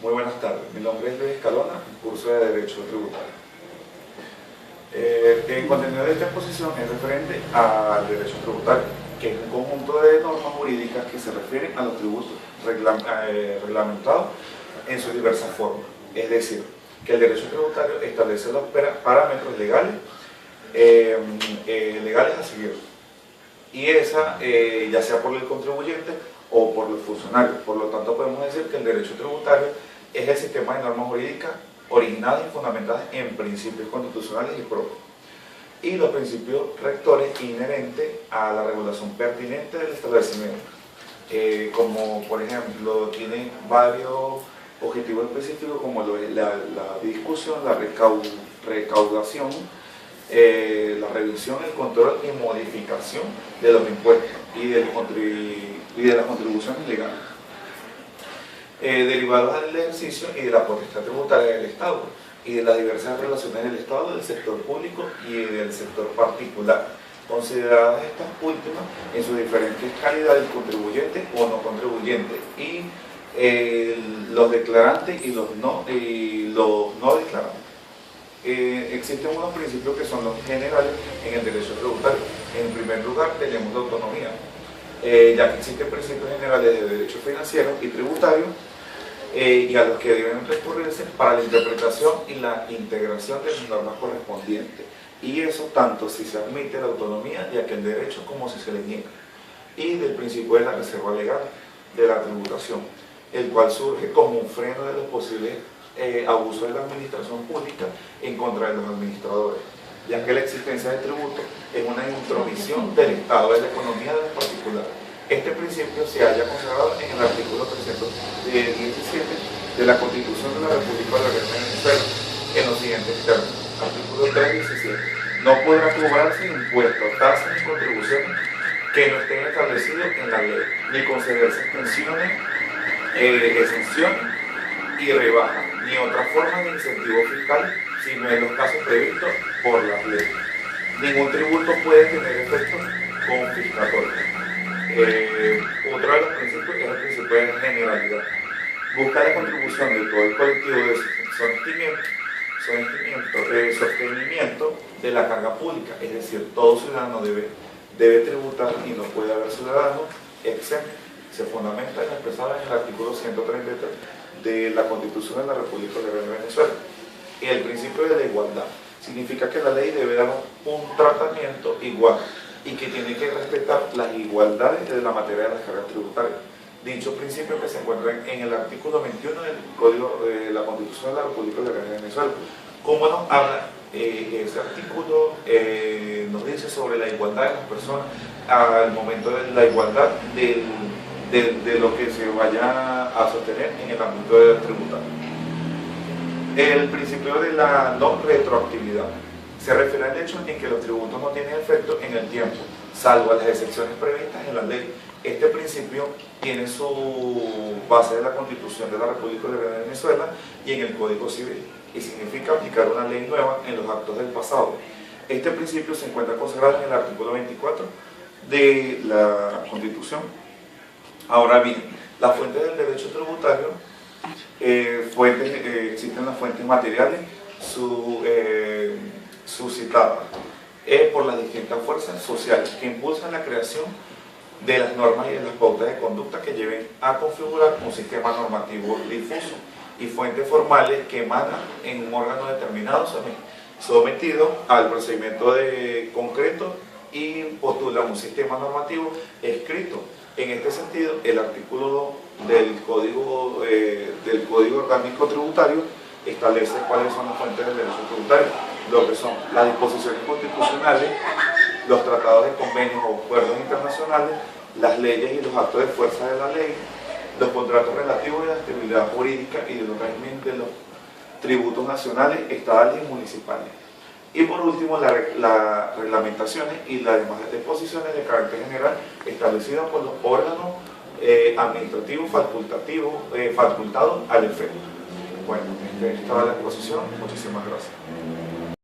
Muy buenas tardes, mi nombre es Luis Escalona, curso de Derecho Tributario. El contenido de esta exposición es referente al derecho tributario, que es un conjunto de normas jurídicas que se refieren a los tributos reglamentados en sus diversas formas. Es decir, que el derecho tributario establece los parámetros legales, legales a seguir, y esa ya sea por el contribuyente o por los funcionarios. Por lo tanto, podemos decir que el derecho tributario es el sistema de normas jurídicas originadas y fundamentadas en principios constitucionales y propios, y los principios rectores inherentes a la regulación pertinente del establecimiento, como por ejemplo tiene varios objetivos específicos, como la discusión, la recaudación, la revisión, el control y modificación de los impuestos y de las contribuciones legales derivados del ejercicio y de la potestad tributaria del Estado y de las diversas relaciones del Estado, del sector público y del sector particular, consideradas estas últimas en sus diferentes calidades, contribuyentes o no contribuyentes, y los declarantes y los no declarantes. Existen unos principios que son los generales en el derecho tributario. En primer lugar, tenemos la autonomía, ya que existen principios generales de derecho financiero y tributario, y a los que deben recurrirse para la interpretación y la integración de las normas correspondientes, y eso tanto si se admite la autonomía de aquel derecho como si se le niega, y del principio de la reserva legal de la tributación, el cual surge como un freno de los posibles abusos de la administración pública en contra de los administradores, ya que la existencia de tributos es una intromisión del Estado en la economía de los particulares. Este principio se halla consagrado en el artículo 317 de la Constitución de la República Bolivariana de Venezuela, en los siguientes términos. Artículo 317. No podrá cobrarse impuestos, tasas ni contribuciones que no estén establecidos en la ley, ni concederse extensiones, exenciones y rebajas, ni otra forma de incentivo fiscal, sino en los casos previstos por las leyes. Ningún tributo puede tener efectos confiscatorios. Otro de los principios es el principio de generalidad. Busca la contribución de todo el colectivo de sostenimiento de la carga pública, es decir, todo ciudadano debe tributar y no puede haber ciudadano exento. Se fundamenta en expresada en el artículo 133 de la Constitución de la República Bolivariana de Venezuela. Y el principio de la igualdad significa que la ley debe dar un tratamiento igual y que tiene que respetar las igualdades de la materia de las cargas tributarias. Dicho principio que se encuentra en el artículo 21 del Código de la Constitución de la República Bolivariana de Venezuela. ¿Cómo nos habla ese artículo? Nos dice sobre la igualdad de las personas al momento de la igualdad de lo que se vaya a sostener en el ámbito del tributario. El principio de la no retroactividad se refiere al hecho en que los tributos no tienen efecto en el tiempo, salvo las excepciones previstas en la ley. Este principio tiene su base en la Constitución de la República Bolivariana de Venezuela y en el Código Civil, y significa aplicar una ley nueva en los actos del pasado. Este principio se encuentra consagrado en el artículo 24 de la Constitución. Ahora bien, las fuentes del derecho tributario, existen las fuentes materiales suscitadas por las distintas fuerzas sociales que impulsan la creación de las normas y de las pautas de conducta que lleven a configurar un sistema normativo difuso, y fuentes formales que emanan en un órgano determinado sometido al procedimiento concreto y postulan un sistema normativo escrito. En este sentido, el artículo 2 del Código Orgánico Tributario establece cuáles son las fuentes del derecho tributario, lo que son las disposiciones constitucionales, los tratados de convenios o acuerdos internacionales, las leyes y los actos de fuerza de la ley, los contratos relativos a la estabilidad jurídica y del régimen de los tributos nacionales, estadales y municipales. Y por último, las reglamentaciones y las demás disposiciones de carácter general establecidas por los órganos administrativos facultados al efecto. Bueno, esta es la exposición. Muchísimas gracias.